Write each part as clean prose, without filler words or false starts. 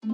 Ik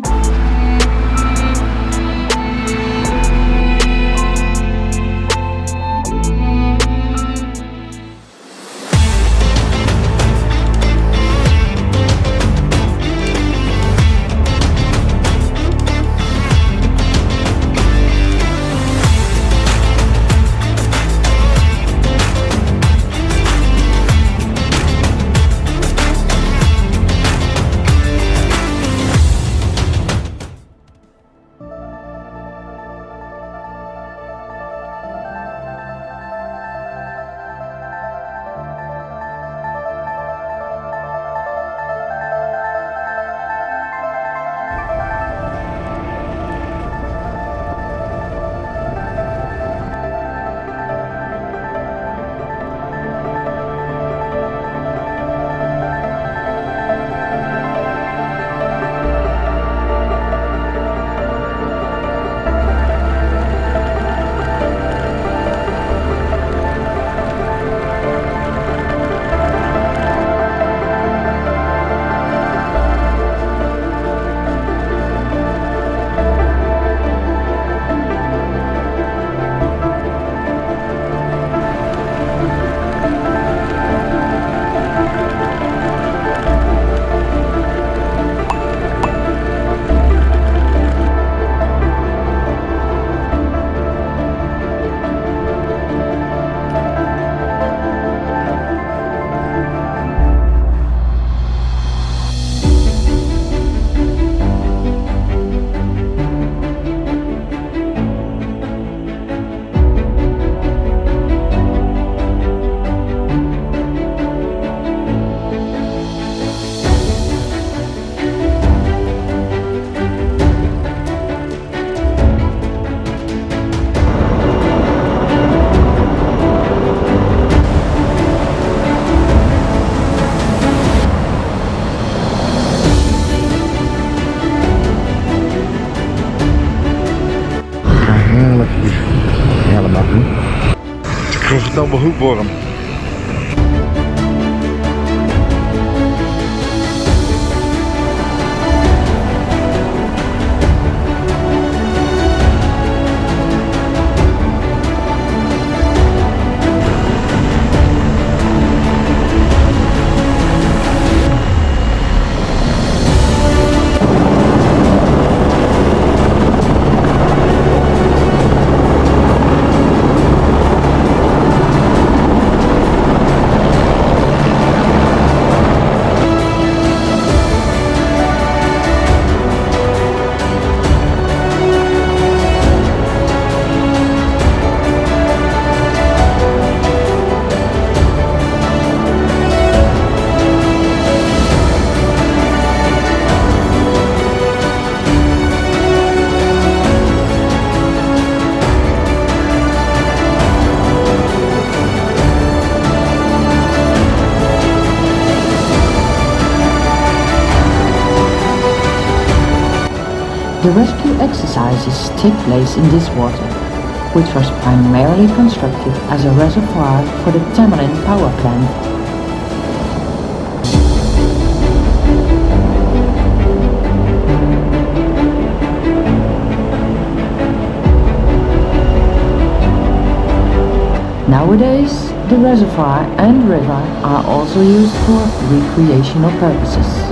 geloof het nou wel goed worden. The rescue exercises take place in this water, which was primarily constructed as a reservoir for the Tamerlan power plant. Nowadays, the reservoir and river are also used for recreational purposes.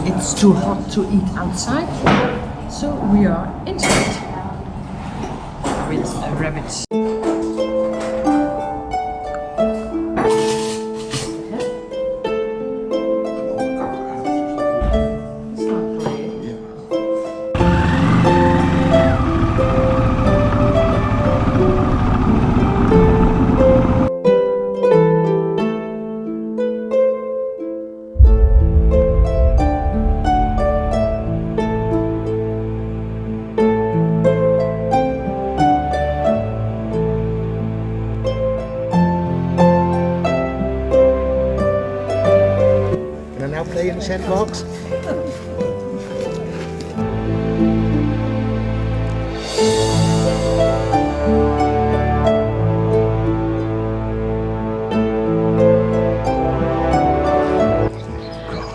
It's too hot to eat outside, so we are inside with rabbits. in the sandbox.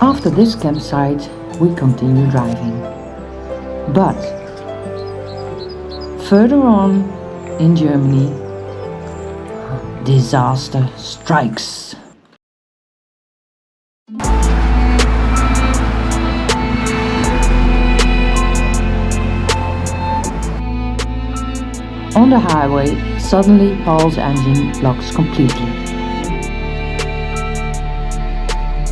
After this campsite, we continue driving. But further on in Germany, disaster strikes. On the highway, suddenly Paul's engine blocks completely.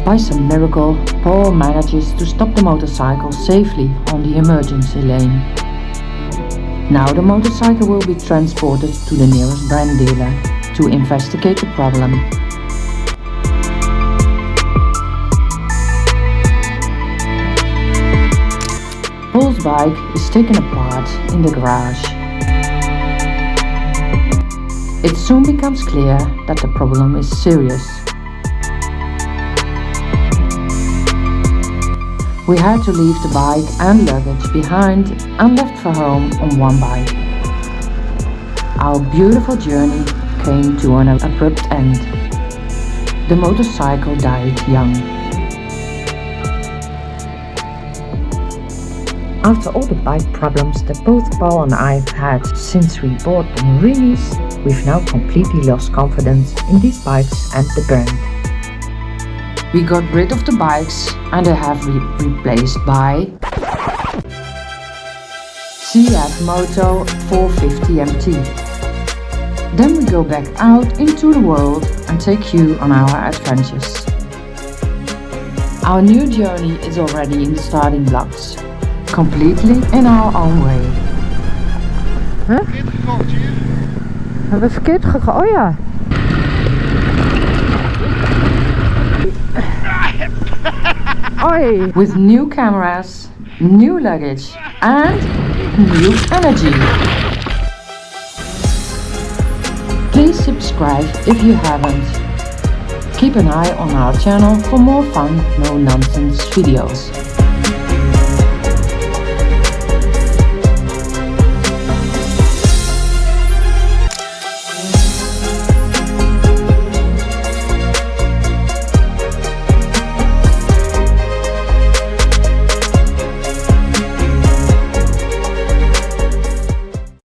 By some miracle, Paul manages to stop the motorcycle safely on the emergency lane. Now the motorcycle will be transported to the nearest brand dealer to investigate the problem. Paul's bike is taken apart in the garage. It soon becomes clear that the problem is serious. We had to leave the bike and luggage behind and left for home on one bike. Our beautiful journey came to an abrupt end. The motorcycle died young. After all the bike problems that both Paul and I have had since we bought the Morinis, we've now completely lost confidence in these bikes and the brand. We got rid of the bikes and they have been replaced by CF Moto 450 MT. Then we go back out into the world and take you on our adventures. Our new journey is already in the starting blocks, completely in our own way. Huh? Hebben we verkeerd gegaan? Oh ja. Oi. With new cameras, new luggage and new energy. Please subscribe if you haven't. Keep an eye on our channel for more fun, no nonsense videos.